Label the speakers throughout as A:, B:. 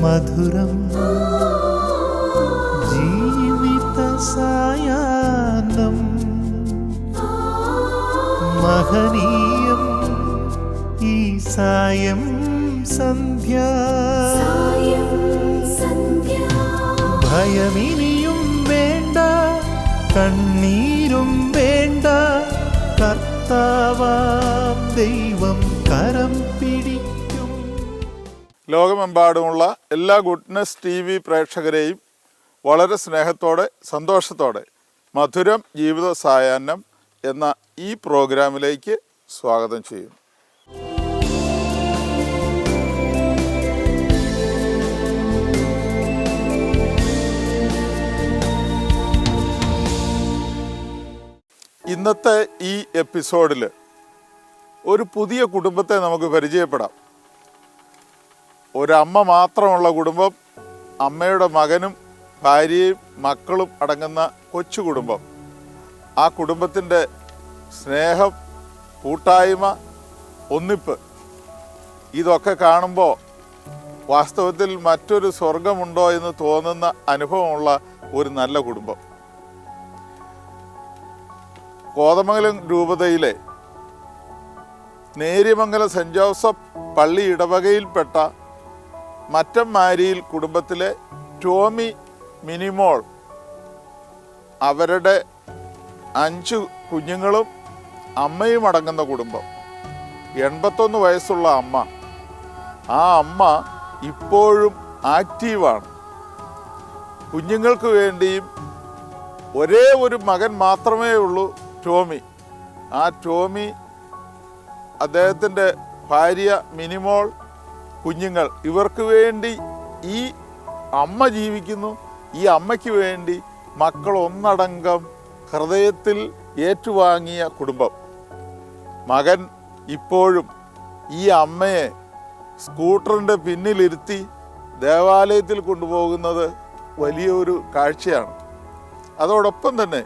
A: മധുരം ജീവിത സായാഹ്നം മഹനീയം ഈ സായം സന്ധ്യ ഭയമിനിയും വേണ്ട കണ്ണീരും വേണ്ട കർത്താവാം ദൈവം കരം പിടിക്കും.
B: ലോകമെമ്പാടുമുള്ള എല്ലാ ഗുഡ്നസ് TV പ്രേക്ഷകരെയും വളരെ സ്നേഹത്തോടെ സന്തോഷത്തോടെ മധുരം ജീവിത സായാഹ്നം എന്ന ഈ പ്രോഗ്രാമിലേക്ക് സ്വാഗതം ചെയ്യും. ഇന്നത്തെ ഈ എപ്പിസോഡിൽ ഒരു പുതിയ കുടുംബത്തെ നമുക്ക് പരിചയപ്പെടാം. ഒരമ്മ മാത്രമുള്ള കുടുംബം, അമ്മയുടെ മകനും ഭാര്യയും മക്കളും അടങ്ങുന്ന കൊച്ചു കുടുംബം. ആ കുടുംബത്തിൻ്റെ സ്നേഹം, കൂട്ടായ്മ, ഒന്നിപ്പ് ഇതൊക്കെ കാണുമ്പോൾ വാസ്തവത്തിൽ മറ്റൊരു സ്വർഗമുണ്ടോ എന്ന് തോന്നുന്ന അനുഭവമുള്ള ഒരു നല്ല കുടുംബം. കോതമംഗലം രൂപതയിലെ നേര്യമംഗലം സെൻറ് ജോസഫ് പള്ളി ഇടവകയിൽപ്പെട്ട മറ്റംമാരിയിൽ കുടുംബത്തിലെ ടോമി, മിനിമോൾ, അവരുടെ 5 കുഞ്ഞുങ്ങളും അമ്മയും അടങ്ങുന്ന കുടുംബം. 81 വയസ്സുള്ള അമ്മ. ആ അമ്മ ഇപ്പോഴും ആക്റ്റീവാണ്. കുഞ്ഞുങ്ങൾക്ക് വേണ്ടിയും ഒരേ ഒരു മകൻ മാത്രമേ ഉള്ളൂ, ടോമി. ആ ടോമി, അദ്ദേഹത്തിൻ്റെ ഭാര്യ മിനിമോൾ, കുഞ്ഞുങ്ങൾ, ഇവർക്ക് വേണ്ടി ഈ അമ്മ ജീവിക്കുന്നു. ഈ അമ്മയ്ക്ക് വേണ്ടി മക്കൾ ഒന്നടങ്കം ഹൃദയത്തിൽ ഏറ്റുവാങ്ങിയ കുടുംബം. മകൻ ഇപ്പോഴും ഈ അമ്മയെ സ്കൂട്ടറിൻ്റെ പിന്നിലിരുത്തി ദേവാലയത്തിൽ കൊണ്ടുപോകുന്നത് വലിയൊരു കാഴ്ചയാണ്. അതോടൊപ്പം തന്നെ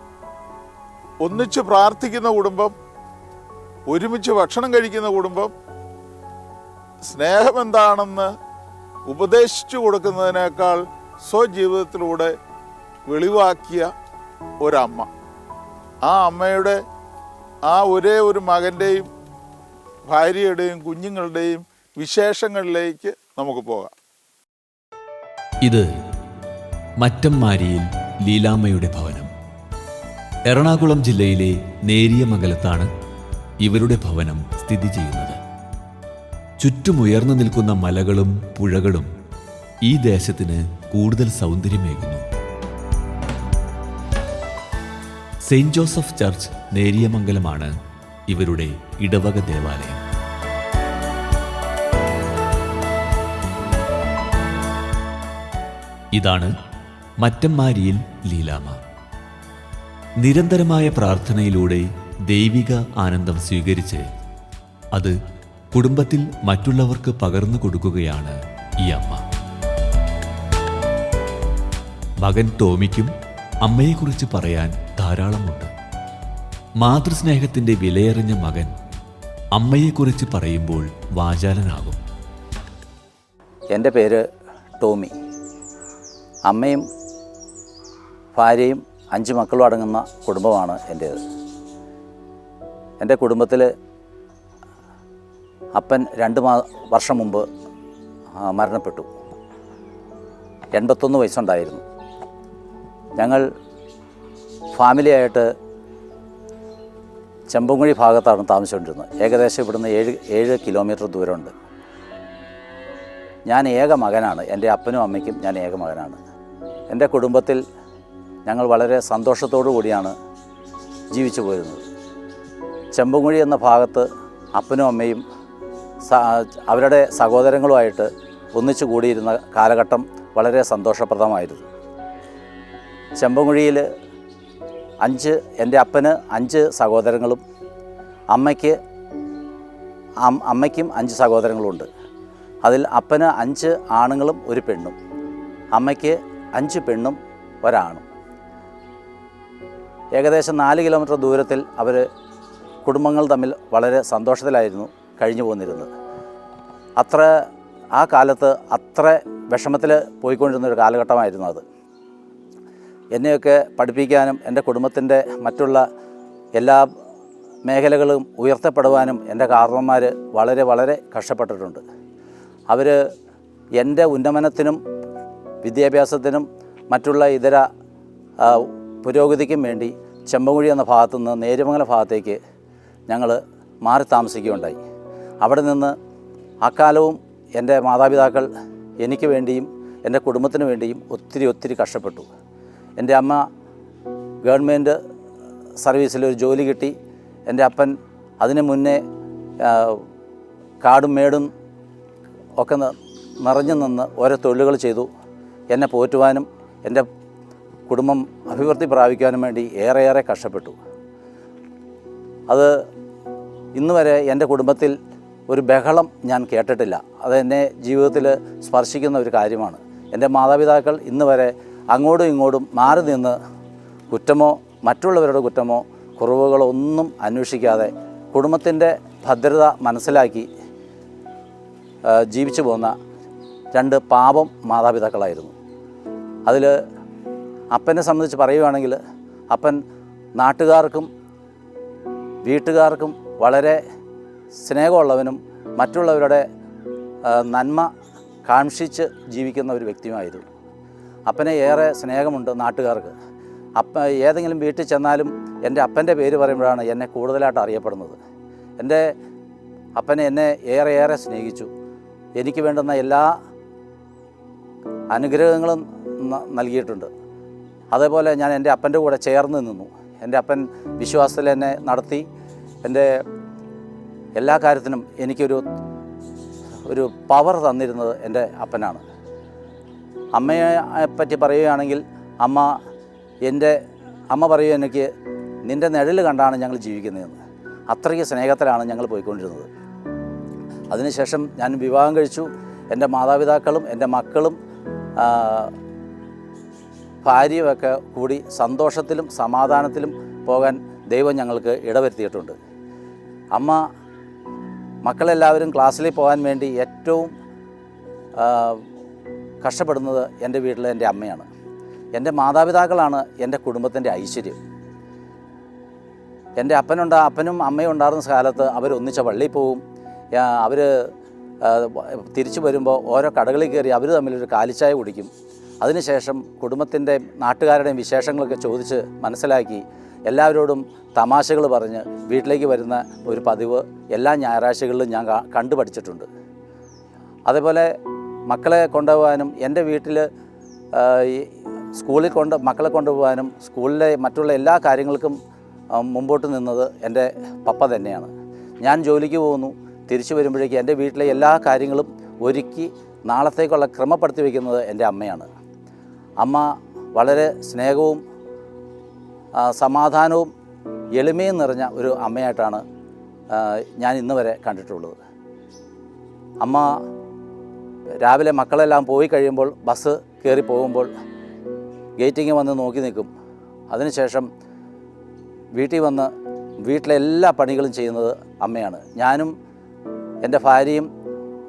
B: ഒന്നിച്ച് പ്രാർത്ഥിക്കുന്ന കുടുംബം, ഒരുമിച്ച് ഭക്ഷണം കഴിക്കുന്ന കുടുംബം, സ്നേഹം എന്താണെന്ന് ഉപദേശിച്ചു കൊടുക്കുന്നതിനേക്കാൾ സ്വജീവിതത്തിലൂടെ വെളിവാക്കിയ ഒരമ്മ. ആ അമ്മയുടെ ആ ഒരേ ഒരു മകൻ്റെയും ഭാര്യയുടെയും കുഞ്ഞുങ്ങളുടെയും വിശേഷങ്ങളിലേക്ക് നമുക്ക് പോകാം.
C: ഇത് മറ്റംമാരിയിൽ ലീലാമ്മയുടെ ഭവനം. എറണാകുളം ജില്ലയിലെ നേരിയമംഗലത്താണ് ഇവരുടെ ഭവനം സ്ഥിതി ചെയ്യുന്നത്. ചുറ്റുമുയർന്നു നിൽക്കുന്ന മലകളും പുഴകളും ഈ ദേശത്തിന് കൂടുതൽ സൗന്ദര്യമേകുന്നു. സെയിൻറ് ജോസഫ് ചർച്ച് നേരിയമംഗലമാണ് ഇവരുടെ ഇടവക ദേവാലയം. ഇതാണ് മറ്റംമാരിയിൽ ലീലാമ്മ. നിരന്തരമായ പ്രാർത്ഥനയിലൂടെ ദൈവിക ആനന്ദം സ്വീകരിച്ച് അത് കുടുംബത്തിൽ മറ്റുള്ളവർക്ക് പകർന്നു കൊടുക്കുകയാണ് ഈ അമ്മ. മകൻ ടോമിക്കും അമ്മയെക്കുറിച്ച് പറയാൻ ധാരാളമുണ്ട്. മാതൃസ്നേഹത്തിൻ്റെ വിലയറിഞ്ഞ മകൻ അമ്മയെക്കുറിച്ച് പറയുമ്പോൾ വാചാലനാകും.
D: എൻ്റെ പേര് ടോമി. അമ്മയും ഭാര്യയും 5 മക്കളും അടങ്ങുന്ന കുടുംബമാണ് എൻ്റേത്. എൻ്റെ കുടുംബത്തിൽ അപ്പൻ 2 വർഷം മുമ്പ് മരണപ്പെട്ടു. 81 വയസ്സുണ്ടായിരുന്നു. ഞങ്ങൾ ഫാമിലിയായിട്ട് ചെമ്പൻകുഴി ഭാഗത്താണ് താമസിച്ചുകൊണ്ടിരുന്നത്. ഏകദേശം ഇവിടുന്ന് 7 കിലോമീറ്റർ ദൂരമുണ്ട്. ഞാൻ ഏക മകനാണ്. എൻ്റെ അപ്പനും അമ്മയ്ക്കും ഞാൻ ഏക മകനാണ്. എൻ്റെ കുടുംബത്തിൽ ഞങ്ങൾ വളരെ സന്തോഷത്തോടു കൂടിയാണ് ജീവിച്ചു പോരുന്നത്. ചെമ്പൻകുഴി എന്ന ഭാഗത്ത് അപ്പനും അമ്മയും അവരുടെ സഹോദരങ്ങളുമായിട്ട് ഒന്നിച്ചു കൂടിയിരുന്ന കാലഘട്ടം വളരെ സന്തോഷപ്രദമായിരുന്നു. ചെമ്പൻകുഴിയിൽ എൻ്റെ അപ്പന് 5 സഹോദരങ്ങളും അമ്മയ്ക്കും 5 സഹോദരങ്ങളുമുണ്ട്. അതിൽ അപ്പന് 5 ആണുങ്ങളും 1 പെണ്ണും, അമ്മയ്ക്ക് 5 പെണ്ണും 1 ആണും. ഏകദേശം 4 കിലോമീറ്റർ ദൂരത്തിൽ അവർ കുടുംബങ്ങൾ തമ്മിൽ വളരെ സന്തോഷത്തിലായിരുന്നു കഴിഞ്ഞു പോന്നിരുന്നത്. അത്ര ആ കാലത്ത് അത്ര വിഷമത്തിൽ പോയിക്കൊണ്ടിരുന്നൊരു കാലഘട്ടമായിരുന്നു അത്. എന്നെയൊക്കെ പഠിപ്പിക്കാനും എൻ്റെ കുടുംബത്തിൻ്റെ മറ്റുള്ള എല്ലാ മേഖലകളും ഉയർത്തപ്പെടുവാനും എൻ്റെ കാരണവന്മാർ വളരെ വളരെ കഷ്ടപ്പെട്ടിട്ടുണ്ട്. അവർ എൻ്റെ ഉന്നമനത്തിനും വിദ്യാഭ്യാസത്തിനും മറ്റുള്ള ഇതര പുരോഗതിക്കും വേണ്ടി ചെമ്പകുഴി എന്ന ഭാഗത്തു നിന്ന് നേര്യമംഗലം ഭാഗത്തേക്ക് ഞങ്ങൾ മാറി താമസിക്കുകയുണ്ടായി. അവിടെ നിന്ന് അക്കാലവും എൻ്റെ മാതാപിതാക്കൾ എനിക്ക് വേണ്ടിയും എൻ്റെ കുടുംബത്തിന് വേണ്ടിയും ഒത്തിരി കഷ്ടപ്പെട്ടു. എൻ്റെ അമ്മ ഗവൺമെൻറ് സർവീസിലൊരു ജോലി കിട്ടി. എൻ്റെ അപ്പൻ അതിന് മുന്നേ കാടും മേടും ഒക്കെ നിറഞ്ഞു നിന്ന് ഓരോ തൊഴിലുകൾ ചെയ്തു. എന്നെ പോറ്റുവാനും എൻ്റെ കുടുംബം അഭിവൃദ്ധി പ്രാപിക്കാനും വേണ്ടി ഏറെ കഷ്ടപ്പെട്ടു. അത് ഇന്ന് വരെ എൻ്റെ കുടുംബത്തിൽ ഒരു ബഹളം ഞാൻ കേട്ടിട്ടില്ല. അതെന്നെ ജീവിതത്തിൽ സ്പർശിക്കുന്ന ഒരു കാര്യമാണ്. എൻ്റെ മാതാപിതാക്കൾ ഇന്ന് വരെ അങ്ങോട്ടും ഇങ്ങോട്ടും മാറി നിന്ന് കുറ്റമോ മറ്റുള്ളവരുടെ കുറ്റമോ കുറവുകളോ ഒന്നും അന്വേഷിക്കാതെ കുടുംബത്തിൻ്റെ ഭദ്രത മനസ്സിലാക്കി ജീവിച്ചു പോന്ന രണ്ട് പാപം മാതാപിതാക്കളായിരുന്നു. അതിൽ അപ്പനെ സംബന്ധിച്ച് പറയുകയാണെങ്കിൽ അപ്പൻ നാട്ടുകാർക്കും വീട്ടുകാർക്കും വളരെ സ്നേഹമുള്ളവനും മറ്റുള്ളവരുടെ നന്മ കാക്ഷിച്ച് ജീവിക്കുന്ന ഒരു വ്യക്തിയുമായിരുന്നു. അപ്പനെ ഏറെ സ്നേഹമുണ്ട് നാട്ടുകാർക്ക്. ഏതെങ്കിലും വീട്ടിൽ ചെന്നാലും എൻ്റെ അപ്പൻ്റെ പേര് പറയുമ്പോഴാണ് എന്നെ കൂടുതലായിട്ട് അറിയപ്പെടുന്നത്. എൻ്റെ അപ്പനെ എന്നെ ഏറെ സ്നേഹിച്ചു. എനിക്ക് വേണ്ടുന്ന എല്ലാ അനുഗ്രഹങ്ങളും നൽകിയിട്ടുണ്ട്. അതേപോലെ ഞാൻ എൻ്റെ അപ്പൻ്റെ കൂടെ ചേർന്ന് നിന്നു. എൻ്റെ അപ്പൻ വിശ്വാസത്തിൽ എന്നെ നടത്തി. എൻ്റെ എല്ലാ കാര്യത്തിനും എനിക്കൊരു പവർ തന്നിരുന്നത് എൻ്റെ അപ്പനാണ്. അമ്മയെ പറ്റി പറയുകയാണെങ്കിൽ അമ്മ പറയുക എനിക്ക് നിൻ്റെ നിഴൽ കണ്ടാണ് ഞങ്ങൾ ജീവിക്കുന്നതെന്ന്. അത്രയ്ക്ക് സ്നേഹത്തിലാണ് ഞങ്ങൾ പോയിക്കൊണ്ടിരുന്നത്. അതിനുശേഷം ഞാൻ വിവാഹം കഴിച്ചു. എൻ്റെ മാതാപിതാക്കളും എൻ്റെ മക്കളും ഭാര്യയുമൊക്കെ കൂടി സന്തോഷത്തിലും സമാധാനത്തിലും പോകാൻ ദൈവം ഞങ്ങൾക്ക് ഇടവരുത്തിയിട്ടുണ്ട്. അമ്മ മക്കളെല്ലാവരും ക്ലാസ്സിൽ പോകാൻ വേണ്ടി ഏറ്റവും കഷ്ടപ്പെടുന്നത് എൻ്റെ വീട്ടിലെ എൻ്റെ അമ്മയാണ്. എൻ്റെ മാതാപിതാക്കളാണ് എൻ്റെ കുടുംബത്തിൻ്റെ ഐശ്വര്യം. എൻ്റെ അപ്പനും അമ്മയും ഉണ്ടായിരുന്ന കാലത്ത് അവരൊന്നിച്ച പള്ളിയിൽ പോവും. അവർ തിരിച്ചു വരുമ്പോൾ ഓരോ കടകളിൽ കയറി അവർ തമ്മിലൊരു കാലിച്ചായ കുടിക്കും. അതിനുശേഷം കുടുംബത്തിൻ്റെ നാട്ടുകാരുടെയും വിശേഷങ്ങളൊക്കെ ചോദിച്ച് മനസ്സിലാക്കി എല്ലാവരോടും തമാശകൾ പറഞ്ഞ് വീട്ടിലേക്ക് വരുന്ന ഒരു പതിവ് എല്ലാ ഞായറാഴ്ചകളിലും ഞാൻ കണ്ടുപഠിച്ചിട്ടുണ്ട്. അതേപോലെ മക്കളെ കൊണ്ടുപോകാനും എൻ്റെ വീട്ടിൽ സ്കൂളിൽ മക്കളെ കൊണ്ടുപോകാനും സ്കൂളിലെ മറ്റുള്ള എല്ലാ കാര്യങ്ങൾക്കും മുമ്പോട്ട് നിന്നത് എൻ്റെ പപ്പ തന്നെയാണ്. ഞാൻ ജോലിക്ക് പോകുന്നു, തിരിച്ചു വരുമ്പോഴേക്കും എൻ്റെ വീട്ടിലെ എല്ലാ കാര്യങ്ങളും ഒരുക്കി നാളത്തേക്കുള്ള ക്രമപ്പെടുത്തി വയ്ക്കുന്നത് എൻ്റെ അമ്മയാണ്. അമ്മ വളരെ സ്നേഹവും സമാധാനവും എളിമയും നിറഞ്ഞ ഒരു അമ്മയായിട്ടാണ് ഞാൻ ഇന്ന് വരെ കണ്ടിട്ടുള്ളത്. അമ്മ രാവിലെ മക്കളെല്ലാം പോയി കഴിയുമ്പോൾ ബസ് കയറി പോകുമ്പോൾ ഗേറ്റിങ് വന്ന് നോക്കി നിൽക്കും. അതിനുശേഷം വീട്ടിൽ വന്ന് വീട്ടിലെ എല്ലാ പണികളും ചെയ്യുന്നത് അമ്മയാണ്. ഞാനും എൻ്റെ ഭാര്യയും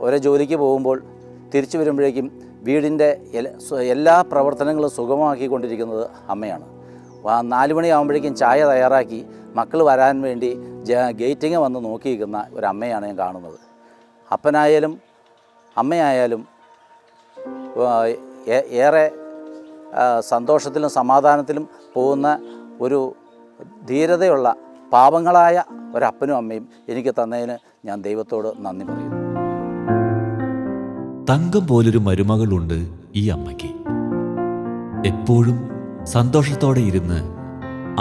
D: ഓരോ ജോലിക്ക് പോകുമ്പോൾ തിരിച്ചു വരുമ്പോഴേക്കും വീടിൻ്റെ എല്ലാ പ്രവർത്തനങ്ങളും സുഗമമാക്കിക്കൊണ്ടിരിക്കുന്നത് അമ്മയാണ്. 4 മണിയാകുമ്പോഴേക്കും ചായ തയ്യാറാക്കി മക്കൾ വരാൻ വേണ്ടി ഗേറ്റിങ് വന്ന് നോക്കി നിൽക്കുന്ന ഒരു അമ്മയാണ് ഞാൻ കാണുന്നത്. അപ്പനായാലും അമ്മയായാലും ഏറെ സന്തോഷത്തിലും സമാധാനത്തിലും പോകുന്ന ഒരു ധീരതയുള്ള പാവങ്ങളായ ഒരപ്പനും അമ്മയും എനിക്ക് തന്നതിന് ഞാൻ ദൈവത്തോട് നന്ദി പറയുന്നു.
C: തങ്കം പോലൊരു മരുമകളുണ്ട് ഈ അമ്മയ്ക്ക്. എപ്പോഴും സന്തോഷത്തോടെ ഇരുന്ന്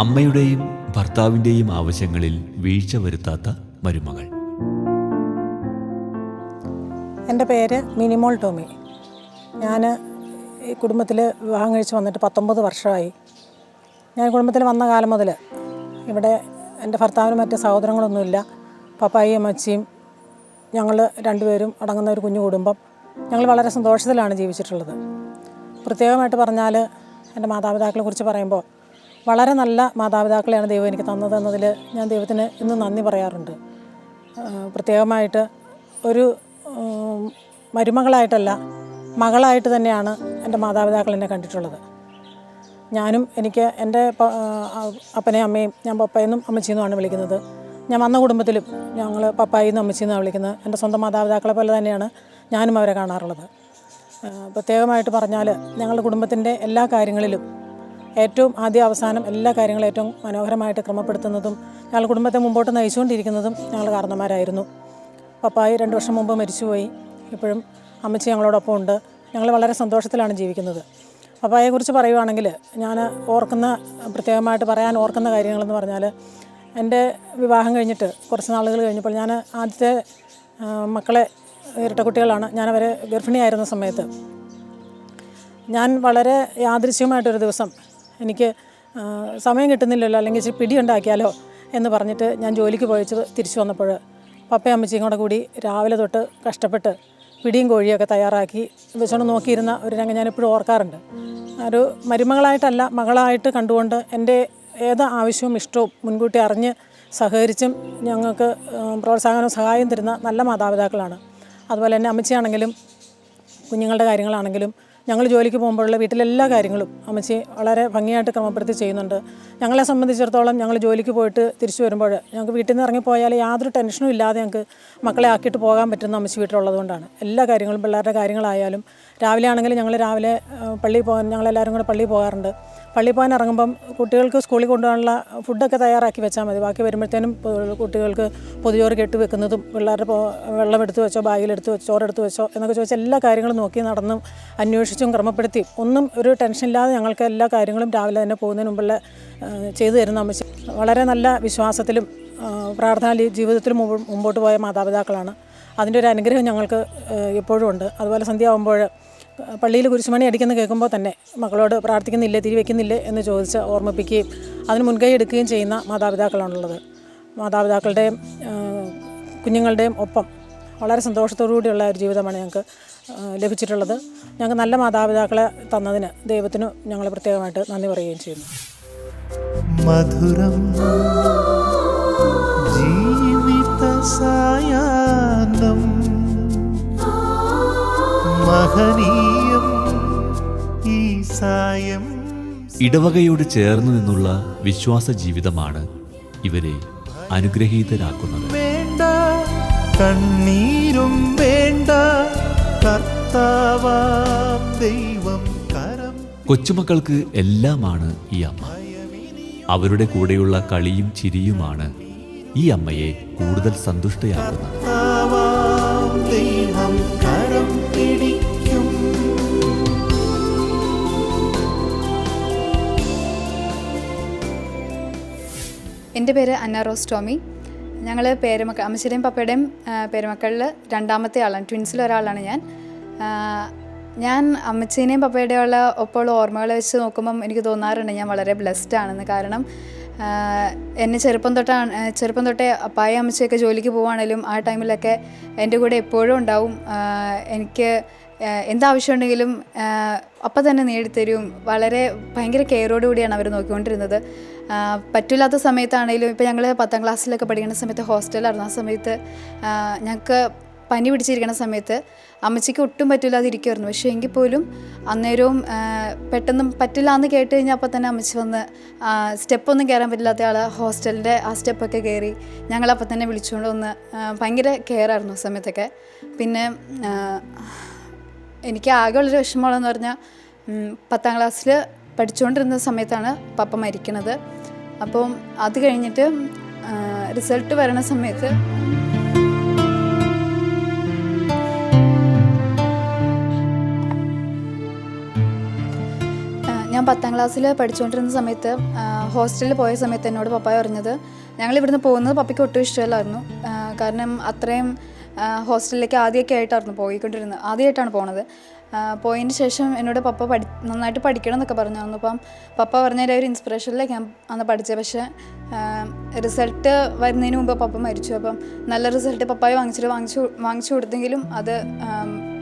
C: അമ്മയുടെയും ഭർത്താവിൻ്റെയും ആവശ്യങ്ങളിൽ വീഴ്ച വരുത്താത്ത മരുമകൾ.
E: എൻ്റെ പേര് മിനിമോൾ ടോമി. ഞാൻ ഈ കുടുംബത്തിൽ വിവാഹം കഴിച്ച് വന്നിട്ട് 19 വർഷമായി. ഞാൻ കുടുംബത്തിൽ വന്ന കാലം മുതൽ ഇവിടെ എൻ്റെ ഭർത്താവിനും മറ്റ് സഹോദരങ്ങളൊന്നുമില്ല. പപ്പായും അമ്മച്ചിയും ഞങ്ങൾ രണ്ടുപേരും അടങ്ങുന്ന ഒരു കുഞ്ഞു കുടുംബം. ഞങ്ങൾ വളരെ സന്തോഷത്തിലാണ് ജീവിച്ചിട്ടുള്ളത്. പ്രത്യേകമായിട്ട് പറഞ്ഞാൽ എൻ്റെ മാതാപിതാക്കളെ കുറിച്ച് പറയുമ്പോൾ വളരെ നല്ല മാതാപിതാക്കളെയാണ് ദൈവം എനിക്ക് തന്നതെന്നതിൽ ഞാൻ ദൈവത്തിന് ഇന്നും നന്ദി പറയാറുണ്ട്. പ്രത്യേകമായിട്ട് ഒരു മരുമകളായിട്ടല്ല, മകളായിട്ട് തന്നെയാണ് എൻ്റെ മാതാപിതാക്കൾ എന്നെ കണ്ടിട്ടുള്ളത്. ഞാനും എനിക്ക് എൻ്റെ അപ്പനെയും അമ്മയും ഞാൻ പപ്പയെന്നും അമ്മച്ചിയെന്നുമാണ് വിളിക്കുന്നത്. ഞാൻ വന്ന കുടുംബത്തിലും ഞങ്ങൾ പപ്പായിന്നും അമ്മച്ചിയെന്നാണ് വിളിക്കുന്നത്. എൻ്റെ സ്വന്തം മാതാപിതാക്കളെ പോലെ തന്നെയാണ് ഞാനും അവരെ കാണാറുള്ളത്. പ്രത്യേകമായിട്ട് പറഞ്ഞാൽ ഞങ്ങളുടെ കുടുംബത്തിൻ്റെ എല്ലാ കാര്യങ്ങളിലും ഏറ്റവും ആദ്യ അവസാനം എല്ലാ കാര്യങ്ങളും ഏറ്റവും മനോഹരമായിട്ട് ക്രമപ്പെടുത്തുന്നതും ഞങ്ങളുടെ കുടുംബത്തെ മുമ്പോട്ട് നയിച്ചുകൊണ്ടിരിക്കുന്നതും ഞങ്ങൾ കാരണന്മാരായിരുന്നു. പപ്പായി 2 വർഷം മുമ്പ് മരിച്ചുപോയി. ഇപ്പോഴും അമ്മച്ചി ഞങ്ങളോടൊപ്പം ഉണ്ട്. ഞങ്ങൾ വളരെ സന്തോഷത്തിലാണ് ജീവിക്കുന്നത്. പപ്പായെക്കുറിച്ച് പറയുവാണെങ്കിൽ ഞാൻ പ്രത്യേകമായിട്ട് പറയാൻ ഓർക്കുന്ന കാര്യങ്ങളെന്ന് പറഞ്ഞാൽ, എൻ്റെ വിവാഹം കഴിഞ്ഞിട്ട് കുറച്ച് നാളുകൾ കഴിഞ്ഞപ്പോൾ ഞാൻ ആദ്യത്തെ മക്കളെ ഇരട്ടക്കുട്ടികളാണ്. ഞാനവരെ ഗർഭിണിയായിരുന്ന സമയത്ത് ഞാൻ വളരെ യാദൃശ്യമായിട്ടൊരു ദിവസം എനിക്ക് സമയം കിട്ടുന്നില്ലല്ലോ, അല്ലെങ്കിൽ ഇച്ചിരി പിടി ഉണ്ടാക്കിയാലോ എന്ന് പറഞ്ഞിട്ട് ഞാൻ ജോലിക്ക് പോയിച്ച് തിരിച്ചു വന്നപ്പോൾ പപ്പയും അമ്മച്ചിയും കൂടി രാവിലെ തൊട്ട് കഷ്ടപ്പെട്ട് പിടിയും കോഴിയൊക്കെ തയ്യാറാക്കി വെച്ചോണ്ട് നോക്കിയിരുന്ന ഒരു രംഗം ഞാനെപ്പോഴും ഓർക്കാറുണ്ട്. ഒരു മരുമകളായിട്ടല്ല, മകളായിട്ട് കണ്ടുകൊണ്ട് എൻ്റെ ഏത് ആവശ്യവും ഇഷ്ടവും മുൻകൂട്ടി അറിഞ്ഞ് സഹകരിച്ചും ഞങ്ങൾക്ക് പ്രോത്സാഹനവും സഹായം തരുന്ന നല്ല മാതാപിതാക്കളാണ്. അതുപോലെ തന്നെ അമ്മച്ചിയാണെങ്കിലും കുഞ്ഞുങ്ങളുടെ കാര്യങ്ങളാണെങ്കിലും ഞങ്ങൾ ജോലിക്ക് പോകുമ്പോഴുള്ള വീട്ടിലെല്ലാ കാര്യങ്ങളും അമ്മച്ചി വളരെ ഭംഗിയായിട്ട് ക്രമപ്പെടുത്തി ചെയ്യുന്നുണ്ട്. ഞങ്ങളെ സംബന്ധിച്ചിടത്തോളം ഞങ്ങൾ ജോലിക്ക് പോയിട്ട് തിരിച്ചു വരുമ്പോൾ ഞങ്ങൾക്ക് വീട്ടിൽ നിന്ന് ഇറങ്ങിപ്പോയാൽ യാതൊരു ടെൻഷനും ഇല്ലാതെ ഞങ്ങൾക്ക് മക്കളെ ആക്കിയിട്ട് പോകാൻ പറ്റുന്ന അമ്മച്ചി വീട്ടിലുള്ളത് കൊണ്ടാണ്. എല്ലാ കാര്യങ്ങളും പിള്ളേരുടെ കാര്യങ്ങളായാലും രാവിലെ ആണെങ്കിലും ഞങ്ങൾ രാവിലെ പള്ളിയിൽ പോകാൻ ഞങ്ങളെല്ലാവരും കൂടെ പള്ളിയിൽ പോകാറുണ്ട്. പള്ളിയിൽ പോകാൻ ഇറങ്ങുമ്പം കുട്ടികൾക്ക് സ്കൂളിൽ കൊണ്ടുപോകാനുള്ള ഫുഡൊക്കെ തയ്യാറാക്കി വെച്ചാൽ മതി. ബാക്കി വരുമ്പോഴത്തേനും കുട്ടികൾക്ക് പൊതുചോറ് കെട്ടി വെക്കുന്നതും പിള്ളേരുടെ വെള്ളം എടുത്ത് വെച്ചോ, ബാഗിലെടുത്ത് വെച്ചോ, ചോറെടുത്ത് വെച്ചോ എന്നൊക്കെ ചോദിച്ചാൽ എല്ലാ കാര്യങ്ങളും നോക്കി നടന്നും അന്വേഷിച്ചും ക്രമപ്പെടുത്തി ഒന്നും ഒരു ടെൻഷനില്ലാതെ ഞങ്ങൾക്ക് എല്ലാ കാര്യങ്ങളും രാവിലെ തന്നെ പോകുന്നതിന് മുമ്പുള്ള ചെയ്തു തരുന്ന അമ്മച്ചി വളരെ നല്ല വിശ്വാസത്തിലും പ്രാർത്ഥനാ ജീവിതത്തിലും മുമ്പോട്ട് പോയ മാതാപിതാക്കളാണ്. അതിൻ്റെ ഒരു അനുഗ്രഹം ഞങ്ങൾക്ക് എപ്പോഴും ഉണ്ട്. അതുപോലെ സന്ധ്യയാകുമ്പോൾ പള്ളിയിൽ കുരിശുമണി അടിക്കുന്ന കേൾക്കുമ്പോൾ തന്നെ മക്കളോട് പ്രാർത്ഥിക്കുന്നില്ലേ, തിരിവെക്കുന്നില്ലേ എന്ന് ചോദിച്ച് ഓർമ്മിപ്പിക്കുകയും അതിന് മുൻകൈ എടുക്കുകയും ചെയ്യുന്ന മാതാപിതാക്കളാണുള്ളത്. മാതാപിതാക്കളുടെയും കുഞ്ഞുങ്ങളുടെയും ഒപ്പം വളരെ സന്തോഷത്തോടു കൂടിയുള്ള ഒരു ജീവിതമാണ് ഞങ്ങൾക്ക് ലഭിച്ചിട്ടുള്ളത്. ഞങ്ങൾക്ക് നല്ല മാതാപിതാക്കളെ തന്നതിന് ദൈവത്തിനു ഞങ്ങൾ പ്രത്യേകമായിട്ട് നന്ദി പറയുകയും ചെയ്യുന്നു.
A: മധുരം ജീവിത സായാഹ്നം മഹനീയം ഈ സായം.
C: ഇടവകയോട് ചേർന്ന് നിന്നുള്ള വിശ്വാസ ജീവിതമാണ് ഇവരെ അനുഗ്രഹീതരാക്കുന്നത്.
A: വേണ്ട കണ്ണീരും വേണ്ട, കർത്താവാം ദൈവം കരം.
C: കൊച്ചുമക്കൾക്ക് എല്ലാമാണ് ഈ അമ്മ. അവരുടെ കൂടെയുള്ള കളിയും ചിരിയുമാണ് ഈ അമ്മയെ കൂടുതൽ സന്തുഷ്ടയാക്കുന്നത്.
A: കർത്താവാം ദൈവം കരം പിടിക്കും.
F: എൻ്റെ പേര് അന്ന റോസ് ടോമി. ഞങ്ങൾ അമ്മച്ചിയുടെയും പപ്പയുടെയും പേരുമക്കളിൽ രണ്ടാമത്തെ ആളാണ്. ട്വിൻസിൽ ഒരാളാണ് ഞാൻ അമ്മച്ചീനെയും പപ്പയുടെയുള്ള ഒപ്പമുള്ള ഓർമ്മകൾ വെച്ച് നോക്കുമ്പം എനിക്ക് തോന്നാറുണ്ട് ഞാൻ വളരെ ബ്ലെസ്ഡ് ആണെന്ന്. കാരണം എന്നെ ചെറുപ്പം തൊട്ടേ അപ്പായും അമ്മച്ചിയൊക്കെ ജോലിക്ക് പോവുകയാണെങ്കിലും ആ ടൈമിലൊക്കെ എൻ്റെ കൂടെ എപ്പോഴും ഉണ്ടാവും. എനിക്ക് എന്താവശ്യമുണ്ടെങ്കിലും അപ്പം തന്നെ നേടിത്തരും. ഭയങ്കര കെയറോട് കൂടിയാണ് അവർ നോക്കിക്കൊണ്ടിരുന്നത്. പറ്റില്ലാത്ത സമയത്താണെങ്കിലും ഇപ്പം ഞങ്ങൾ 10ാം ക്ലാസ്സിലൊക്കെ പഠിക്കുന്ന സമയത്ത് ഹോസ്റ്റലായിരുന്നു. ആ സമയത്ത് ഞങ്ങൾക്ക് പനി പിടിച്ചിരിക്കുന്ന സമയത്ത് അമ്മച്ചിക്ക് ഒട്ടും പറ്റില്ലാതിരിക്കുമായിരുന്നു. പക്ഷേ എങ്കിൽ പോലും അന്നേരവും പെട്ടെന്ന് പറ്റില്ല എന്ന് കേട്ട് കഴിഞ്ഞാൽ അപ്പം തന്നെ അമ്മച്ചി വന്ന് സ്റ്റെപ്പൊന്നും കയറാൻ പറ്റില്ലാത്ത ആൾ ഹോസ്റ്റലിൻ്റെ ആ സ്റ്റെപ്പൊക്കെ കയറി ഞങ്ങളപ്പം തന്നെ വിളിച്ചുകൊണ്ട് വന്ന് ഭയങ്കര കെയറായിരുന്നു ആ സമയത്തൊക്കെ. പിന്നെ എനിക്ക് ആകെ ഉള്ളൊരു വിഷമമുള്ളതെന്ന് പറഞ്ഞാൽ 10ാം ക്ലാസ്സിൽ പഠിച്ചുകൊണ്ടിരുന്ന സമയത്താണ് പപ്പ മരിക്കുന്നത്. അപ്പം അത് കഴിഞ്ഞിട്ട് റിസൾട്ട് വരണ സമയത്ത് ഞാൻ 10ാം ക്ലാസ്സിൽ പഠിച്ചുകൊണ്ടിരുന്ന സമയത്ത് ഹോസ്റ്റലിൽ പോയ സമയത്ത് എന്നോട് പപ്പ പറഞ്ഞത്, ഞങ്ങളിവിടുന്ന് പോകുന്നത് പപ്പയ്ക്ക് ഒട്ടും ഇഷ്ടമല്ലായിരുന്നു. കാരണം അത്രയും ഹോസ്റ്റലിലേക്ക് ആദ്യമായിട്ടാണ് പോണത്. പോയതിന് ശേഷം എന്നോട് പപ്പ നന്നായിട്ട് പഠിക്കണം എന്നൊക്കെ പറഞ്ഞു തന്നു. അപ്പം പപ്പ പറഞ്ഞതിൻ്റെ ഒരു ഇൻസ്പിറേഷനിലേക്ക് ഞാൻ അന്ന് പഠിച്ചത്. പക്ഷേ റിസൾട്ട് വരുന്നതിന് മുമ്പ് പപ്പ മരിച്ചു. അപ്പം നല്ല റിസൾട്ട് പപ്പായി വാങ്ങിച്ചു കൊടുത്തെങ്കിലും അത്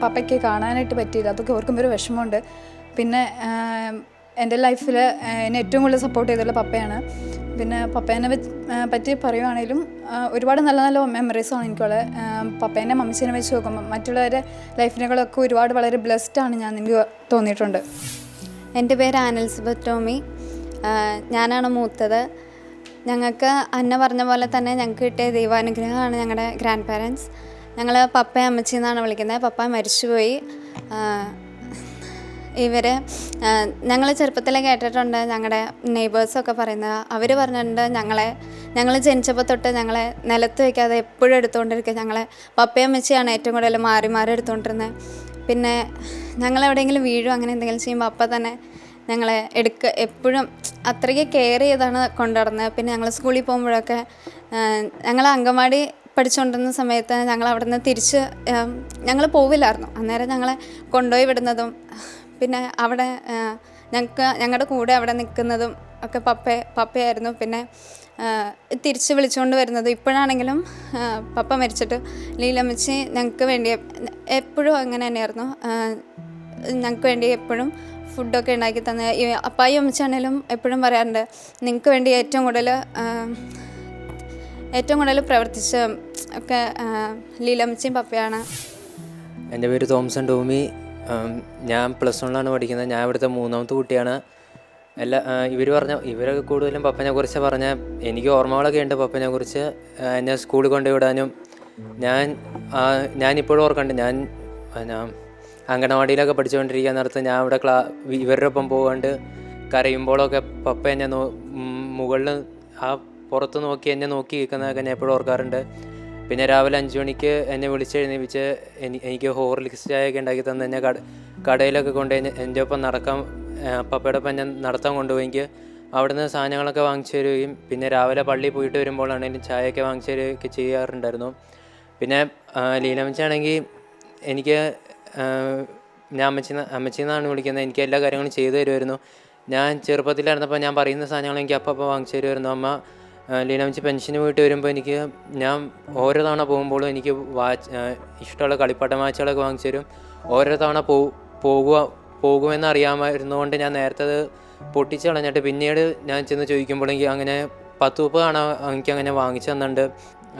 F: പപ്പയ്ക്ക് കാണാനായിട്ട് പറ്റിയില്ല. അതൊക്കെ ഓർക്കുമ്പോൾ ഒരു വിഷമമുണ്ട്. പിന്നെ എൻ്റെ ലൈഫിൽ എന്നെ ഏറ്റവും കൂടുതൽ സപ്പോർട്ട് ചെയ്തിട്ടുള്ള പപ്പയാണ്. പിന്നെ പപ്പേനെ പറ്റി പറയുവാണെങ്കിലും ഒരുപാട് നല്ല നല്ല മെമ്മറീസാണ് എനിക്കുള്ളത്. പപ്പേൻ്റെ മമ്മീസിനെ വെച്ച് നോക്കുമ്പോൾ മറ്റുള്ളവരുടെ ലൈഫിനെകളൊക്കെ ഒരുപാട് വളരെ ബ്ലെസ്ഡാണ് ഞാൻ എനിക്ക് തോന്നിയിട്ടുണ്ട്.
G: എൻ്റെ പേര് ആനൽസ്ബത്ത് ടോമി. ഞാനാണ് മൂത്തത്. ഞങ്ങൾക്ക് അന്ന പറഞ്ഞ പോലെ തന്നെ ഞങ്ങൾക്ക് കിട്ടിയ ദൈവാനുഗ്രഹമാണ് ഞങ്ങളുടെ ഗ്രാൻഡ് പാരൻസ്. ഞങ്ങൾ പപ്പയെ അമ്മച്ചി എന്നാണ് വിളിക്കുന്നത്. പപ്പ മരിച്ചുപോയി. ഞങ്ങൾ ചെറുപ്പത്തിലെ കേട്ടിട്ടുണ്ട് ഞങ്ങളുടെ നെയ്ബേഴ്സൊക്കെ പറയുന്നത്. അവർ പറഞ്ഞിട്ടുണ്ട് ഞങ്ങൾ ജനിച്ചപ്പോൾ തൊട്ട് ഞങ്ങളെ നിലത്ത് വയ്ക്കാതെ എപ്പോഴും എടുത്തുകൊണ്ടിരിക്കുക. ഞങ്ങളെ പപ്പയും അമ്മച്ചിയാണ് ഏറ്റവും കൂടുതൽ മാറി മാറി എടുത്തുകൊണ്ടിരുന്നത്. പിന്നെ ഞങ്ങളെവിടെയെങ്കിലും വീഴും അങ്ങനെ എന്തെങ്കിലും ചെയ്യുമ്പോൾ അപ്പം തന്നെ ഞങ്ങളെ എപ്പോഴും അത്രയ്ക്ക് കെയർ ചെയ്താണ് കൊണ്ടുനടന്നത്. പിന്നെ ഞങ്ങൾ സ്കൂളിൽ പോകുമ്പോഴൊക്കെ ഞങ്ങൾ അങ്കൻവാടി പഠിച്ചുകൊണ്ടിരുന്ന സമയത്ത് ഞങ്ങൾ അവിടെ നിന്ന് തിരിച്ച് ഞങ്ങൾ പോവില്ലായിരുന്നു. അന്നേരം ഞങ്ങളെ കൊണ്ടുപോയി വിടുന്നതും പിന്നെ അവിടെ ഞങ്ങളുടെ കൂടെ അവിടെ നിൽക്കുന്നതും ഒക്കെ പപ്പയായിരുന്നു. പിന്നെ തിരിച്ച് വിളിച്ചുകൊണ്ട് വരുന്നത് ഇപ്പോഴാണെങ്കിലും പപ്പ മരിച്ചിട്ട് ലീലമ്മച്ചി ഞങ്ങൾക്ക് വേണ്ടി എപ്പോഴും അങ്ങനെ തന്നെയായിരുന്നു. ഞങ്ങൾക്ക് വേണ്ടി എപ്പോഴും ഫുഡൊക്കെ ഉണ്ടാക്കി തന്നെ അപ്പായും അമ്മച്ചാണേലും എപ്പോഴും പറയാറുണ്ട് നിങ്ങൾക്ക് വേണ്ടി ഏറ്റവും കൂടുതൽ പ്രവർത്തിച്ച ഒക്കെ ലീലമ്മച്ചിയും പപ്പയാണ്.
H: എൻ്റെ പേര് തോംസൺ ടോമി. ഞാൻ +1 പഠിക്കുന്നത്. ഞാൻ ഇവിടുത്തെ 3ാമത്തെ കുട്ടിയാണ്. ഇവരൊക്കെ കൂടുതലും പപ്പനെക്കുറിച്ച് പറഞ്ഞ എനിക്ക് ഓർമ്മകളൊക്കെ ഉണ്ട് പപ്പനെക്കുറിച്ച്. എന്നെ സ്കൂളിൽ കൊണ്ടുവിടാനും ഞാനിപ്പോഴും ഓർക്കുന്നുണ്ട്. ഞാൻ അങ്കണവാടിയിലൊക്കെ പഠിച്ചുകൊണ്ടിരിക്കുന്ന നേരത്ത് ഞാൻ ഇവിടെ ഇവരുടെ ഒപ്പം പോകാണ്ട് കരയുമ്പോഴൊക്കെ പപ്പ എന്നെ മുകളിൽ പുറത്ത് നോക്കി എന്നെ നോക്കി നിൽക്കുന്നതൊക്കെ ഞാൻ എപ്പോഴും ഓർക്കാറുണ്ട്. പിന്നെ രാവിലെ 5 മണിക്ക് എന്നെ വിളിച്ചെഴുന്നേപ്പിച്ച് എനിക്ക് ഹോർലിക്സ് ചായയൊക്കെ ഉണ്ടാക്കി തന്ന് എന്നെ കടയിലൊക്കെ കൊണ്ടുപോയി എൻ്റെ ഒപ്പം പപ്പയുടെ ഒപ്പം എന്നെ നടത്താൻ കൊണ്ടുപോയെങ്കിൽ അവിടുന്ന് സാധനങ്ങളൊക്കെ വാങ്ങിച്ചു തരുകയും പിന്നെ രാവിലെ പള്ളിയിൽ പോയിട്ട് വരുമ്പോഴാണെങ്കിലും ചായയൊക്കെ വാങ്ങിച്ചു തരികയൊക്കെ ചെയ്യാറുണ്ടായിരുന്നു. പിന്നെ ലീലമ്മച്ചാണെങ്കിൽ എനിക്ക് ഞാൻ അമ്മച്ചിന്നാണ് വിളിക്കുന്നത്. എനിക്ക് എല്ലാ കാര്യങ്ങളും ചെയ്തു തരുമായിരുന്നു. ഞാൻ ചെറുപ്പത്തിലായിരുന്നപ്പോൾ ഞാൻ പറയുന്ന സാധനങ്ങൾ എനിക്ക് അപ്പം വാങ്ങിച്ചു തരുമായിരുന്നു. അമ്മ ലീലമ്മച്ചി പെൻഷന് പോയിട്ട് വരുമ്പോൾ ഞാൻ ഓരോ തവണ പോകുമ്പോഴും എനിക്ക് ഇഷ്ടമുള്ള കളിപ്പാട്ട വാച്ചുകളൊക്കെ വാങ്ങിച്ചു തരും. ഓരോ തവണ പോകുമെന്ന് അറിയാമായിരുന്നുകൊണ്ട് ഞാൻ നേരത്തെ അത് പൊട്ടിച്ച് കളഞ്ഞിട്ട് പിന്നീട് ഞാൻ ചെന്ന് ചോദിക്കുമ്പോൾ എനിക്ക് അങ്ങനെ 10-30 തവണ എനിക്കങ്ങനെ വാങ്ങിച്ചു തന്നിട്ടുണ്ട്.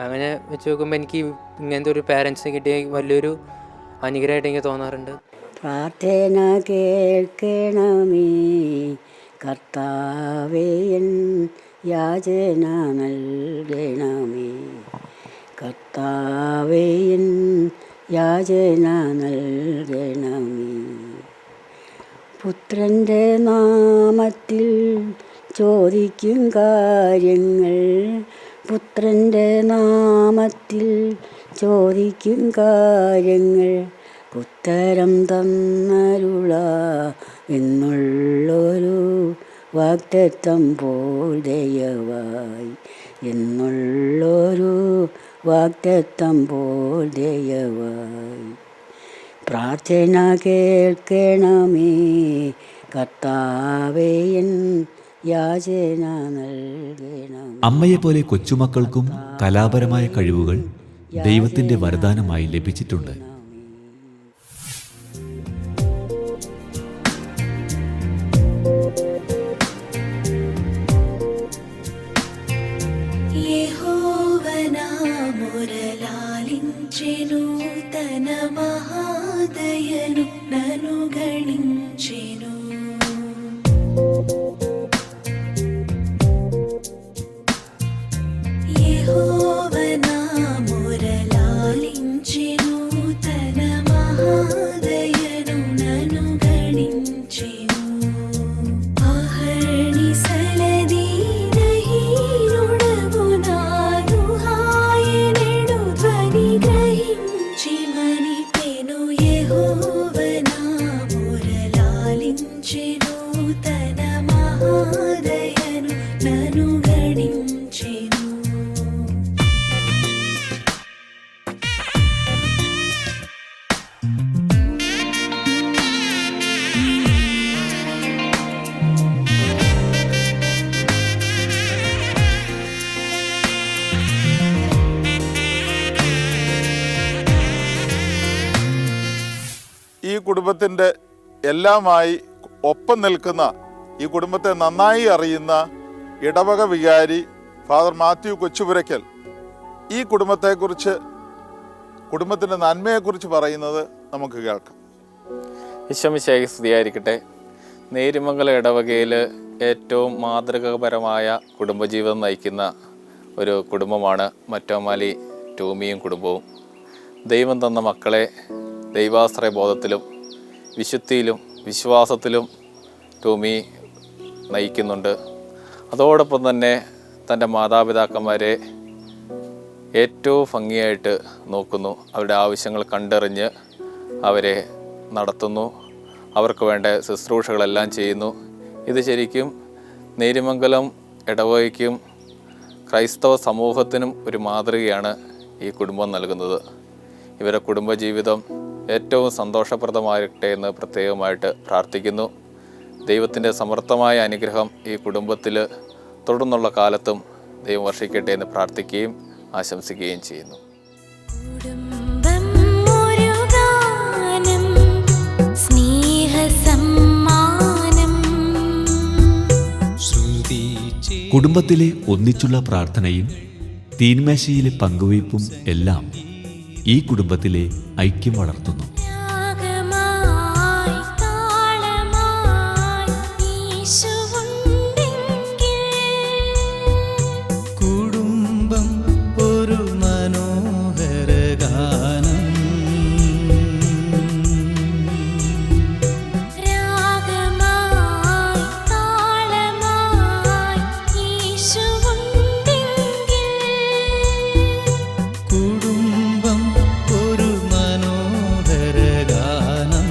H: അങ്ങനെ വെച്ച് നോക്കുമ്പോൾ എനിക്ക് ഇങ്ങനത്തെ ഒരു പാരൻസിനെ കിട്ടിയ വലിയൊരു അനുഗ്രഹമായിട്ട് എനിക്ക് തോന്നാറുണ്ട്.
I: പ്രാർത്ഥന കേൾക്കണമേ കർത്താവേ, എൻ യാചന നൽകണമേ. കർത്താവേ, എൻ യാചന നൽകണമേ. പുത്രൻ്റെ നാമത്തിൽ ചോദിക്കും കാര്യങ്ങൾ, പുത്രൻ്റെ നാമത്തിൽ ചോദിക്കും കാര്യങ്ങൾ ഉത്തരം തന്നരുള എന്നുള്ളൊരു വാഗ്ദത്തം പോൽ ദയവായി, എന്നുള്ളൊരു വാഗ്ദത്തം പോൽ ദയവായി. പ്രാർത്ഥന കേൾക്കണമേ കർത്താവേ, എൻ യാചന നൽകണം.
C: അമ്മയെപ്പോലെ കൊച്ചുമക്കൾക്കും കലാപരമായ കഴിവുകൾ ദൈവത്തിന്റെ വരദാനമായി ലഭിച്ചിട്ടുണ്ട്.
J: తన మహాదయను నను గణించెను. యెహోవా నా మొరలాలించెను, తన మహాదయను నను గణించెను. అహర్నిశలది నహీనుడగు నాను హాయనెడు ధ్వని గ్రహించి మనిపెను. యెహోవా నా మొరలాలించెను, తన మహాదయను నను గణించెను.
B: ഈ കുടുംബത്തിൻ്റെ എല്ലാമായി ഒപ്പം നിൽക്കുന്ന ഈ കുടുംബത്തെ നന്നായി അറിയുന്ന ഇടവക വികാരി ഫാദർ മാത്യു കൊച്ചുപുരയ്ക്കൽ ഈ കുടുംബത്തെക്കുറിച്ച്, കുടുംബത്തിൻ്റെ നന്മയെക്കുറിച്ച് പറയുന്നത് നമുക്ക് കേൾക്കാം.
K: ഈശോമിശിഹായ്ക്ക് സ്തുതിയായിരിക്കട്ടെ. നേര്യമംഗലം ഇടവകയിൽ ഏറ്റവും മാതൃകാപരമായ കുടുംബജീവിതം നയിക്കുന്ന ഒരു കുടുംബമാണ് മറ്റോമാലി ടോമിയും കുടുംബവും. ദൈവം തന്ന മക്കളെ ദൈവാശ്രയ ബോധത്തിലും വിശുദ്ധിയിലും വിശ്വാസത്തിലും ടോമി നയിക്കുന്നുണ്ട്. അതോടൊപ്പം തന്നെ തൻ്റെ മാതാപിതാക്കന്മാരെ ഏറ്റവും ഭംഗിയായിട്ട് നോക്കുന്നു. അവരുടെ ആവശ്യങ്ങൾ കണ്ടറിഞ്ഞ് അവരെ നടത്തുന്നു. അവർക്ക് വേണ്ട ശുശ്രൂഷകളെല്ലാം ചെയ്യുന്നു. ഇത് ശരിക്കും നേര്യമംഗലം ഇടവകയ്ക്കും ക്രൈസ്തവ സമൂഹത്തിനും ഒരു മാതൃകയാണ് ഈ കുടുംബം നൽകുന്നത്. ഇവരുടെ കുടുംബജീവിതം ഏറ്റവും സന്തോഷപ്രദമാകട്ടെ എന്ന് പ്രത്യേകമായിട്ട് പ്രാർത്ഥിക്കുന്നു. ദൈവത്തിൻ്റെ സമർത്ഥമായ അനുഗ്രഹം ഈ കുടുംബത്തിൽ തുടർന്നുള്ള കാലത്തും ദൈവം വർഷിക്കട്ടെ എന്ന് പ്രാർത്ഥിക്കുകയും ആശംസിക്കുകയും ചെയ്യുന്നു.
J: കുടുംബം ഒരു ഗാനം, സ്നേഹസമ്മാനം.
C: കുടുംബത്തിലെ ഒന്നിച്ചുള്ള പ്രാർത്ഥനയും തീന്മേശയിലെ പങ്കുവയ്പും എല്ലാം ഈ കുടുംബത്തിലെ ഐക്യം വളർത്തുന്നു.
J: രാഗമായി താളമായി യേശുവുണ്ടെങ്കിൽ
A: കുടുംബം ഒരു മനോഹര ഗാനം.
J: രാഗമായി താളമായി യേശുവുണ്ടെങ്കിൽ
A: കുടുംബം ഒരു മനോഹര ഗാനം.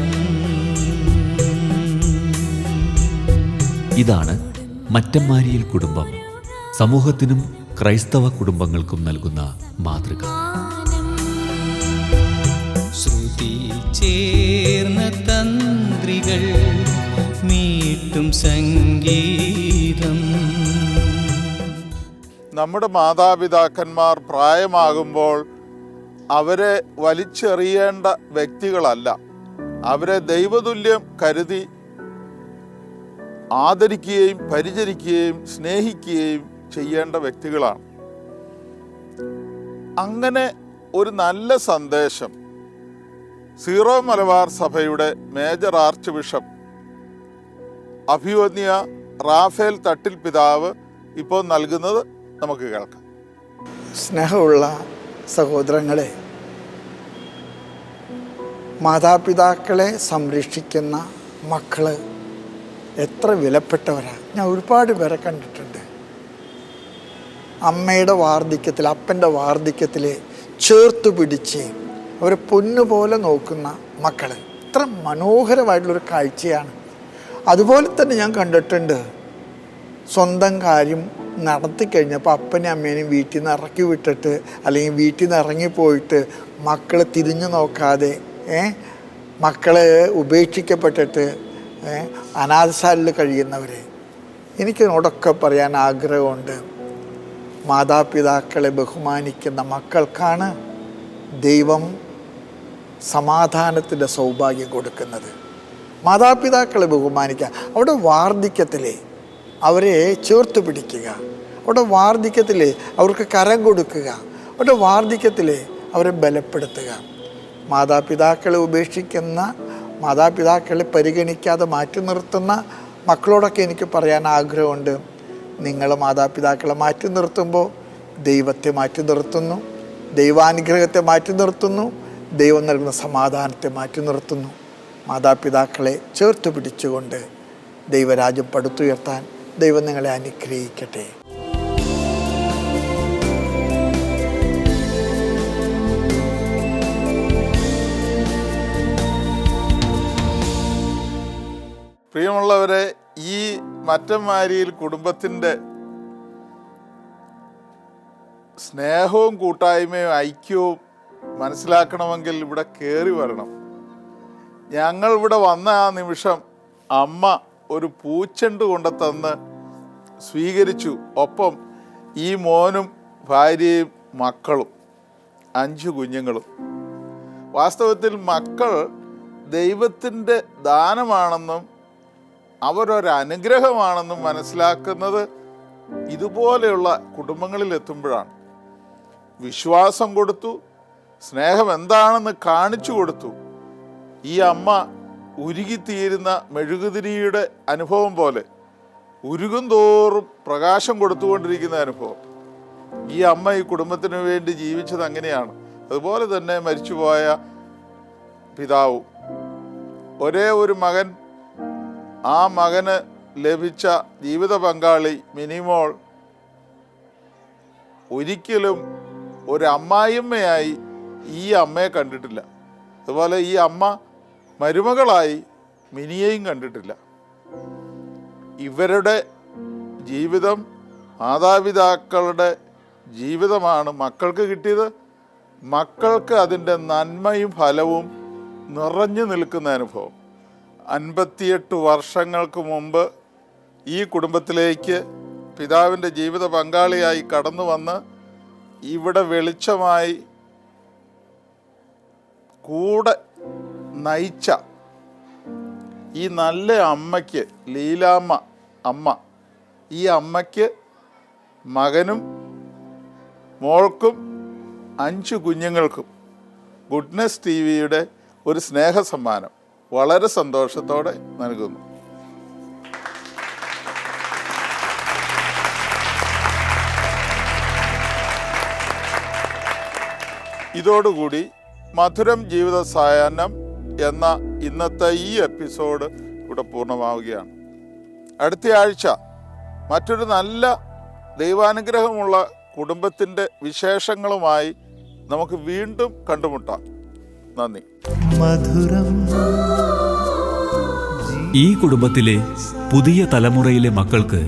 C: ഇതാണ് മറ്റമ്മാരിയിൽ കുടുംബം സമൂഹത്തിനും ക്രൈസ്തവ കുടുംബങ്ങൾക്കും നൽകുന്ന മാതൃക.
A: ശ്രുതി ചേർന്ന തന്ത്രികൾ മീട്ടും സംഗീതം.
B: നമ്മുടെ മാതാപിതാക്കന്മാർ പ്രായമാകുമ്പോൾ അവരെ വലിച്ചെറിയേണ്ട വ്യക്തികളല്ല. അവരെ ദൈവതുല്യം കരുതി ആദരിക്കുകയും പരിചരിക്കുകയും സ്നേഹിക്കുകയും ചെയ്യേണ്ട വ്യക്തികളാണ്. അങ്ങനെ ഒരു നല്ല സന്ദേശം സീറോ മലബാർ സഭയുടെ മേജർ ആർച്ച് ബിഷപ്പ് അഭിവന്യ റാഫേൽ തട്ടിൽ പിതാവ് ഇപ്പോൾ നൽകുന്നത് നമുക്ക് കേൾക്കാം.
L: സ്നേഹമുള്ള സഹോദരങ്ങളെ, മാതാപിതാക്കളെ സംരക്ഷിക്കുന്ന മക്കൾ എത്ര വിലപ്പെട്ടവരാണ്. ഞാൻ ഒരുപാട് പേരെ കണ്ടിട്ടുണ്ട്. അമ്മയുടെ വാർദ്ധക്യത്തിൽ, അപ്പൻ്റെ വാർദ്ധക്യത്തിൽ ചേർത്ത് പിടിച്ച് അവരെ പൊന്നുപോലെ നോക്കുന്ന മക്കൾ എത്ര മനോഹരമായിട്ടുള്ളൊരു കാഴ്ചയാണ്. അതുപോലെ തന്നെ ഞാൻ കണ്ടിട്ടുണ്ട്, സ്വന്തം കാര്യം നടത്തിക്കഴിഞ്ഞപ്പോൾ അപ്പനെയും അമ്മേനെയും വീട്ടിൽ നിന്ന് ഇറക്കി വിട്ടിട്ട് അല്ലെങ്കിൽ വീട്ടിൽ നിന്ന് ഇറങ്ങിപ്പോയിട്ട് മക്കൾ തിരിഞ്ഞു നോക്കാതെ മക്കളെ ഉപേക്ഷിക്കപ്പെട്ടിട്ട് അനാഥശാലയിൽ കഴിയുന്നവർ. എനിക്കിതിനോടൊക്കെ പറയാൻ ആഗ്രഹമുണ്ട്. മാതാപിതാക്കളെ ബഹുമാനിക്കുന്ന മക്കൾക്കാണ് ദൈവം സമാധാനത്തിൻ്റെ സൗഭാഗ്യം കൊടുക്കുന്നത്. മാതാപിതാക്കളെ ബഹുമാനിക്കുക, അവിടെ വാർദ്ധക്യത്തിൽ അവരെ ചേർത്ത് പിടിക്കുക, അവിടെ വാർദ്ധക്യത്തിൽ അവർക്ക് കരം കൊടുക്കുക, അവിടെ വാർദ്ധക്യത്തിൽ അവരെ ബലപ്പെടുത്തുക. മാതാപിതാക്കളെ ഉപേക്ഷിക്കുന്ന, മാതാപിതാക്കളെ പരിഗണിക്കാതെ മാറ്റി നിർത്തുന്ന മക്കളോടൊക്കെ എനിക്ക് പറയാൻ ആഗ്രഹമുണ്ട്. നിങ്ങൾ മാതാപിതാക്കളെ മാറ്റി നിർത്തുമ്പോൾ ദൈവത്തെ മാറ്റി നിർത്തുന്നു, ദൈവാനുഗ്രഹത്തെ മാറ്റി നിർത്തുന്നു, ദൈവം നൽകുന്ന സമാധാനത്തെ മാറ്റി നിർത്തുന്നു. മാതാപിതാക്കളെ ചേർത്ത് പിടിച്ചുകൊണ്ട് ദൈവരാജ്യം പടുത്തുയർത്താൻ ദൈവം നിങ്ങളെ അനുഗ്രഹിക്കട്ടെ.
B: പ്രിയമുള്ളവരെ, ഈ മറ്റമ്മാരിയിൽ കുടുംബത്തിൻ്റെ സ്നേഹവും കൂട്ടായ്മയും ഐക്യവും മനസ്സിലാക്കണമെങ്കിൽ ഇവിടെ കയറി വരണം. ഞങ്ങൾ ഇവിടെ വന്ന ആ നിമിഷം അമ്മ ഒരു പൂച്ചെണ്ട് കൊണ്ടുതന്ന് സ്വീകരിച്ചു. ഒപ്പം ഈ മോനും ഭാര്യയും മക്കളും 5 കുഞ്ഞുങ്ങളും. വാസ്തവത്തിൽ മക്കൾ ദൈവത്തിൻ്റെ ദാനമാണെന്നും അവരൊരനുഗ്രഹമാണെന്നും മനസ്സിലാക്കുന്നത് ഇതുപോലെയുള്ള കുടുംബങ്ങളിൽ എത്തുമ്പോഴാണ്. വിശ്വാസം കൊടുത്തു, സ്നേഹം എന്താണെന്ന് കാണിച്ചു കൊടുത്തു. ഈ അമ്മ ഉരുകിത്തീരുന്ന മെഴുകുതിരിയുടെ അനുഭവം പോലെ ഉരുകും തോറും പ്രകാശം കൊടുത്തുകൊണ്ടിരിക്കുന്ന അനുഭവം. ഈ അമ്മ ഈ കുടുംബത്തിന് വേണ്ടി ജീവിച്ചത് അങ്ങനെയാണ്. അതുപോലെ തന്നെ മരിച്ചുപോയ പിതാവും, ഒരേ ഒരു മകൻ, ആ മകന് ലഭിച്ച ജീവിത പങ്കാളി മിനിമോൾ ഒരിക്കലും ഒരു അമ്മായിയമ്മയായി ഈ അമ്മയെ കണ്ടിട്ടില്ല. അതുപോലെ ഈ അമ്മ മരുമകളായി മിനിയെയും കണ്ടിട്ടില്ല. ഇവരുടെ ജീവിതം, മാതാപിതാക്കളുടെ ജീവിതമാണ് മക്കൾക്ക് കിട്ടിയത്. മക്കൾക്ക് അതിൻ്റെ നന്മയും ഫലവും നിറഞ്ഞു നിൽക്കുന്ന അനുഭവം. 58 വർഷങ്ങൾക്ക് മുമ്പ് ഈ കുടുംബത്തിലേക്ക് പിതാവിൻ്റെ ജീവിത പങ്കാളിയായി കടന്നു വന്ന് ഇവിടെ വെളിച്ചമായി കൂടെ നയിച്ച ഈ നല്ല അമ്മയ്ക്ക്, ലീലാമ്മ അമ്മ, ഈ അമ്മയ്ക്ക്, മകനും മോൾക്കും 5 കുഞ്ഞുങ്ങൾക്കും ഗുഡ്നെസ് TV-യുടെ ഒരു സ്നേഹസമ്മാനം വളരെ സന്തോഷത്തോടെ നൽകുന്നു. ഇതോടുകൂടി മധുരം ജീവിത സായാഹ്നം എന്ന ഇന്നത്തെ ഈ എപ്പിസോഡ് ഇവിടെ പൂർണ്ണമാവുകയാണ്. അടുത്ത ആഴ്ച മറ്റൊരു നല്ല ദൈവാനുഗ്രഹമുള്ള കുടുംബത്തിൻ്റെ വിശേഷങ്ങളുമായി നമുക്ക് വീണ്ടും കണ്ടുമുട്ടാം. നന്ദി.
C: ഈ കുടുംബത്തിലെ പുതിയ തലമുറയിലെ മക്കൾക്ക്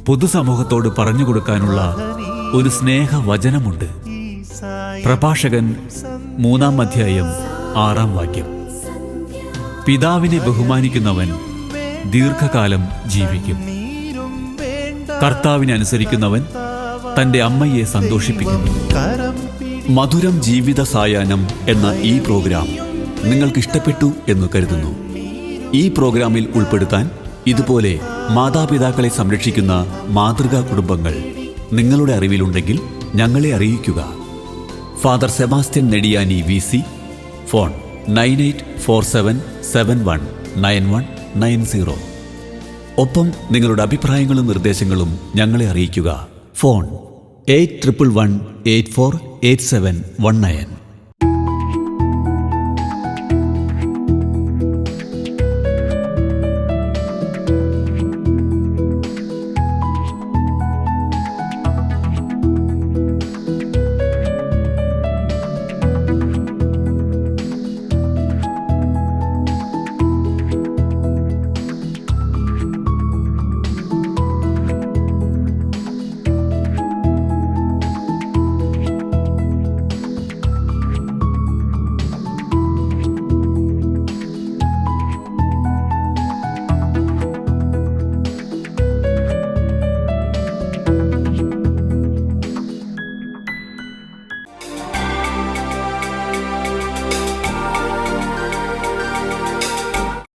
C: പൊതുസമൂഹത്തോട് പറഞ്ഞു കൊടുക്കാനുള്ള ഒരു സ്നേഹവചനമുണ്ട്. പ്രഭാഷകൻ 3-ാം അധ്യായം 6-ാം വാക്യം. പിതാവിനെ ബഹുമാനിക്കുന്നവൻ ദീർഘകാലം ജീവിക്കും. കർത്താവിനെ അനുസരിക്കുന്നവൻ തൻ്റെ അമ്മയെ സന്തോഷിപ്പിക്കുന്നു. മധുരം ജീവിത സായാഹ്നം എന്ന ഈ പ്രോഗ്രാം നിങ്ങൾക്ക് ഇഷ്ടപ്പെട്ടു എന്ന് കരുതുന്നു. ഈ പ്രോഗ്രാമിൽ ഉൾപ്പെടുത്താൻ ഇതുപോലെ മാതാപിതാക്കളെ സംരക്ഷിക്കുന്ന മാതൃകാ കുടുംബങ്ങൾ നിങ്ങളുടെ അറിവിലുണ്ടെങ്കിൽ ഞങ്ങളെ അറിയിക്കുക. Father Sebastian Nediyani VC, phone 9847719190. ഒപ്പം നിങ്ങളുടെ അഭിപ്രായങ്ങളും നിർദ്ദേശങ്ങളും ഞങ്ങളെ അറിയിക്കുക. ഫോൺ 8111848719.